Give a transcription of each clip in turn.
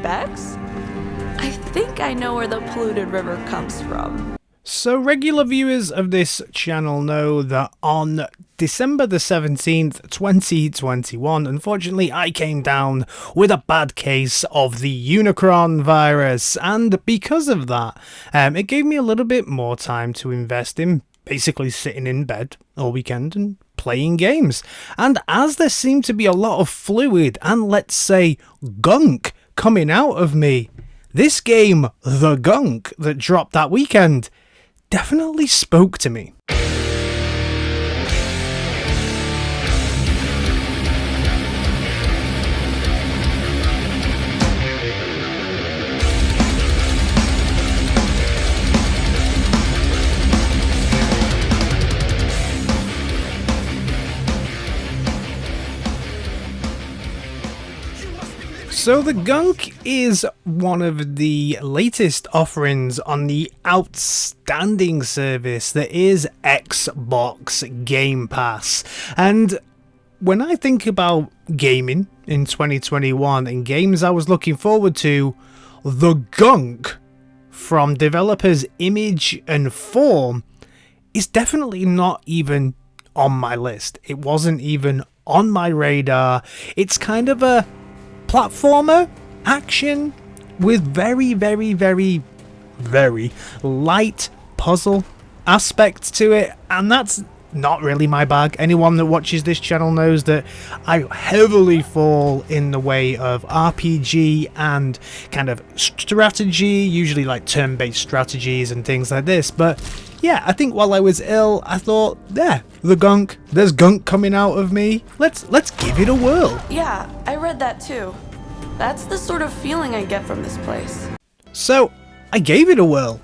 Bex? I think I know where the polluted river comes from. So regular viewers of this channel know that on December the 17th, 2021, unfortunately I came down with a bad case of the Unicron virus, and because of that, it gave me a little bit more time to invest in basically sitting in bed all weekend and playing games. And as there seemed to be a lot of fluid and, let's say, gunk coming out of me, this game, The Gunk, that dropped that weekend, definitely spoke to me. So the Gunk is one of the latest offerings on the outstanding service that is Xbox Gampass. And when I think about gaming in 2021 and games I was looking forward to, the Gunk from developers Image and Form is definitely not even on my list. It wasn't even on my radar. It's kind of a platformer action with very light puzzle aspect to it, and that's not really my bag. Anyone that watches this channel knows that I heavily fall in the way of RPG and kind of strategy, usually like turn-based strategies and things like this. But yeah, I think while I was ill, I thought, yeah, the Gunk, there's gunk coming out of me. Let's give it a whirl. Yeah, I read that too. That's the sort of feeling I get from this place. So I gave it a whirl,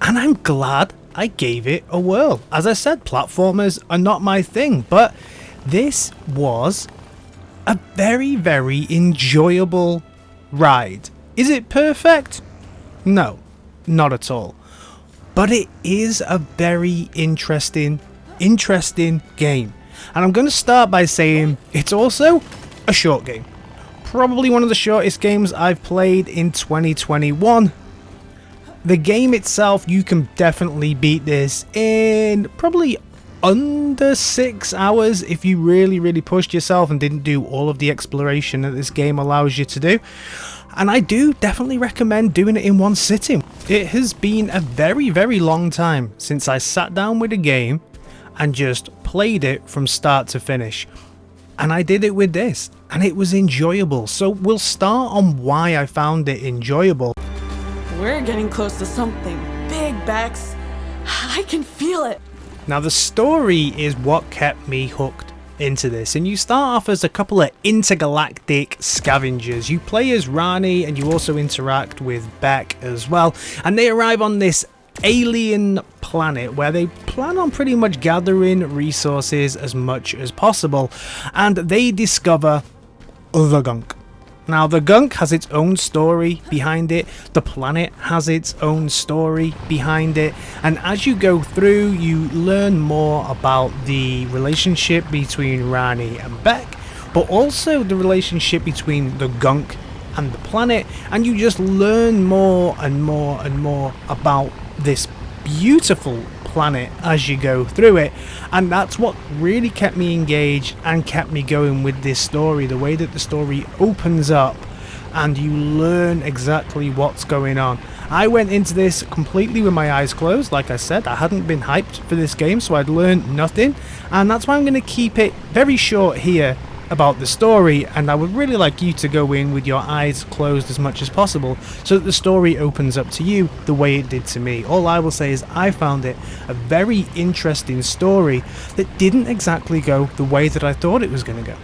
and I'm glad I gave it a whirl. As I said, platformers are not my thing, but this was a very enjoyable ride. Is it perfect? No, not at all. But it is a very interesting game. And I'm going to start by saying it's also a short game. Probably one of the shortest games I've played in 2021. The game itself, you can definitely beat this in probably under 6 hours if you really pushed yourself and didn't do all of the exploration that this game allows you to do. And I do definitely recommend doing it in one sitting. It has been a very long time since I sat down with a game and just played it from start to finish. And I did it with this, and it was enjoyable. So we'll start on why I found it enjoyable. We're getting close to something big, Bex. I can feel it. Now the story is what kept me hooked into this, and you start off as a couple of intergalactic scavengers. You play as Rani, and you also interact with Beck as well, and they arrive on this alien planet where they plan on pretty much gathering resources as much as possible, and they discover the Gunk. Now the Gunk has its own story behind it, the planet has its own story behind it, and as you go through you learn more about the relationship between Rani and Beck, but also the relationship between the Gunk and the planet, and you just learn more and more about this beautiful planet as you go through it. And that's what really kept me engaged and kept me going with this story, the way that the story opens up and you learn exactly what's going on. I went into this completely with my eyes closed. Like I said, I hadn't been hyped for this game, so I'd learned nothing, and that's why I'm going to keep it very short here about the story, and I would really like you to go in with your eyes closed as much as possible so that the story opens up to you the way it did to me. All I will say is I found it a very interesting story that didn't exactly go the way that I thought it was going to go.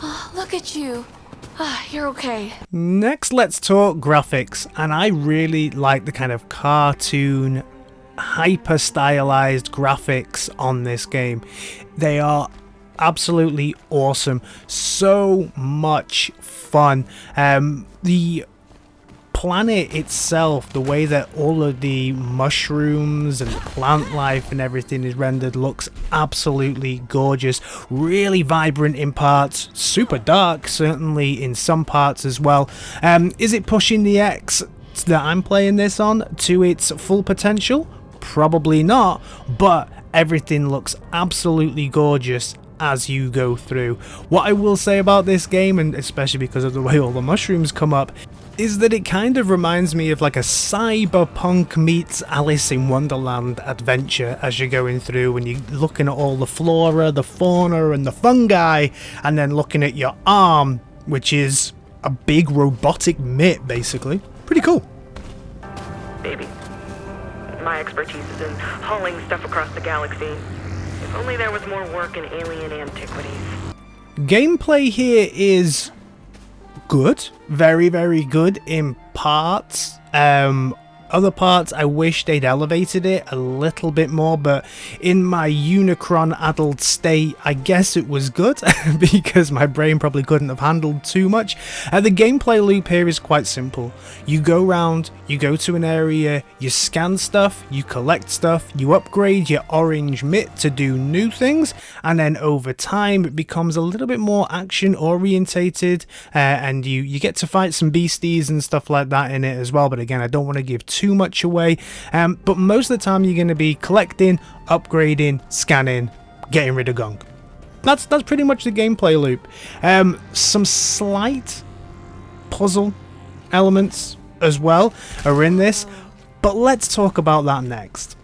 Oh, look at you. You're okay. Next, let's talk graphics, and I really like the kind of cartoon hyper stylized graphics on this game. They are absolutely awesome, so much fun. The planet itself, the way that all of the mushrooms and plant life and everything is rendered, looks absolutely gorgeous. Really vibrant in parts, super dark certainly in some parts as well. Is it pushing the X that I'm playing this on to its full potential? Probably not, but everything looks absolutely gorgeous as you go through. What I will say about this game, and especially because of the way all the mushrooms come up, is that it kind of reminds me of like a Cyberpunk meets Alice in Wonderland adventure as you're going through, and you're looking at all the flora, the fauna and the fungi, and then looking at your arm, which is a big robotic mitt basically. Pretty cool. Baby, my expertise is in hauling stuff across the galaxy. If only there was more work in alien antiquities. Gameplay here is good, very, very good in parts. Other parts, I wish they'd elevated it a little bit more, but in my Unicron adult state, I guess it was good because my brain probably couldn't have handled too much. The gameplay loop here is quite simple. You go around, you go to an area, you scan stuff, you collect stuff, you upgrade your orange mitt to do new things, and then over time it becomes a little bit more action orientated, and you get to fight some beasties and stuff like that in it as well. But again, I don't want to give too much away, but most of the time you're going to be collecting, upgrading, scanning, getting rid of Gunk. That's pretty much the gameplay loop. Some slight puzzle elements as well are in this, but let's talk about that next.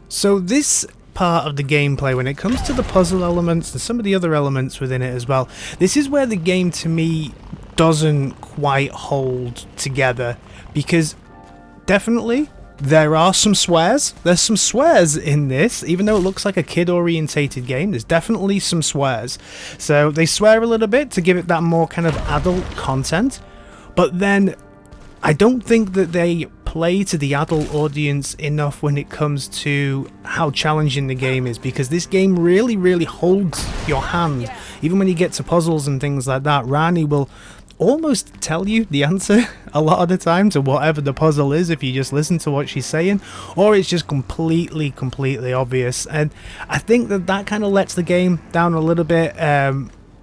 So this part of the gameplay, when it comes to the puzzle elements and some of the other elements within it as well, this is where the game to me doesn't quite hold together, because definitely there are some swears. There's some swears in this, even though it looks like a kid-orientated game. There's definitely some swears. So they swear a little bit to give it that more kind of adult content, but then I don't think that they play to the adult audience enough when it comes to how challenging the game is, because this game really, really holds your hand. Even when you get to puzzles and things like that, Rani will almost tell you the answer a lot of the time to whatever the puzzle is if you just listen to what she's saying, or it's just completely obvious. And I think that kind of lets the game down a little bit.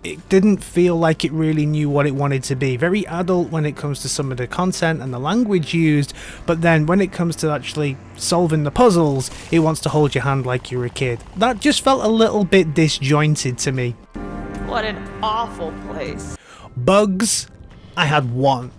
It didn't feel like it really knew what it wanted to be. Very adult when it comes to some of the content and the language used, but then when it comes to actually solving the puzzles, it wants to hold your hand like you're a kid. That just felt a little bit disjointed to me. What an awful place. Bugs, I had one.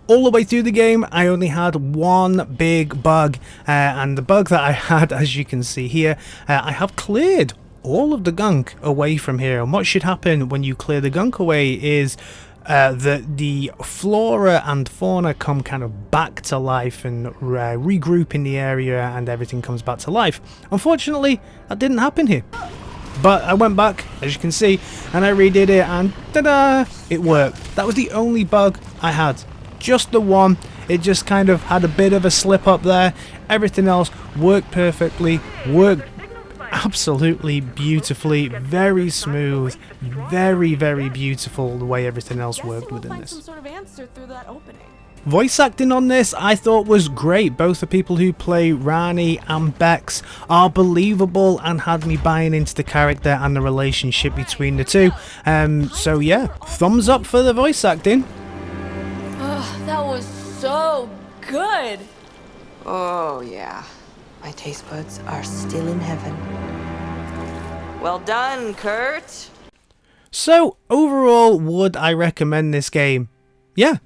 All the way through the game, I only had one big bug, and the bug that I had, as you can see here, I have cleared all of the gunk away from here. And what should happen when you clear the gunk away is that the flora and fauna come kind of back to life and regroup in the area, and everything comes back to life. Unfortunately, that didn't happen here. But I went back, as you can see, and I redid it, and ta-da! It worked. That was the only bug I had. Just the one. It just kind of had a bit of a slip up there. Everything else worked perfectly, worked absolutely beautifully, very smooth, very, very beautiful the way everything else worked within this. Some sort of answer through that opening. Voice acting on this I thought was great. Both the people who play Rani and Bex are believable and had me buying into the character and the relationship between the two. So yeah, thumbs up for the voice acting. That was so good. Oh, yeah. My taste buds are still in heaven. Well done, Kurt. So, overall, would I recommend this game? Yeah,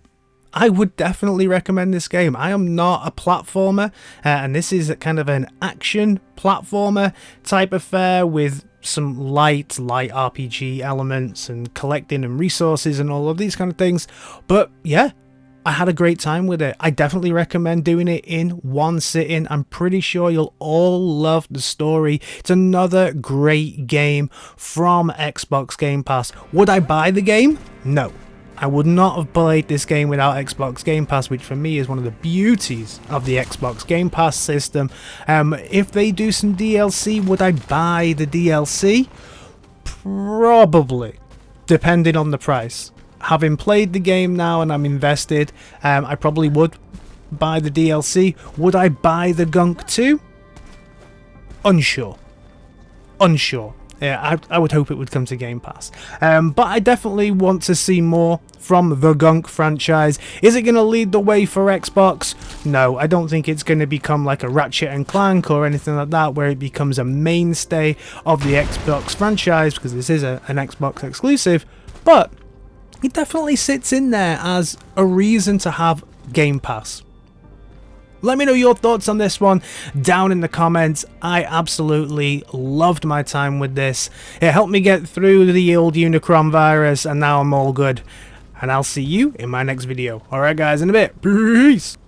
I would definitely recommend this game. I am not a platformer, and this is kind of an action platformer type affair with some light RPG elements and collecting and resources and all of these kind of things. But yeah, I had a great time with it. I definitely recommend doing it in one sitting. I'm pretty sure you'll all love the story. It's another great game from Xbox Game Pass. Would I buy the game? No. I would not have played this game without Xbox Game Pass, which for me is one of the beauties of the Xbox Game Pass system. If they do some DLC, would I buy the DLC? Probably, depending on the price. Having played the game now and I'm invested, I probably would buy the DLC? Would I buy the Gunk 2? Unsure. Yeah, I would hope it would come to Game Pass. But I definitely want to see more from the Gunk franchise. Is it going to lead the way for Xbox? No, I don't think it's going to become like a Ratchet and Clank or anything like that, where it becomes a mainstay of the Xbox franchise, because this is an Xbox exclusive. But it definitely sits in there as a reason to have Game Pass. Let me know your thoughts on this one down in the comments. I absolutely loved my time with this. It helped me get through the old Unicron virus, and now I'm all good. And I'll see you in my next video. Alright guys, in a bit. Peace!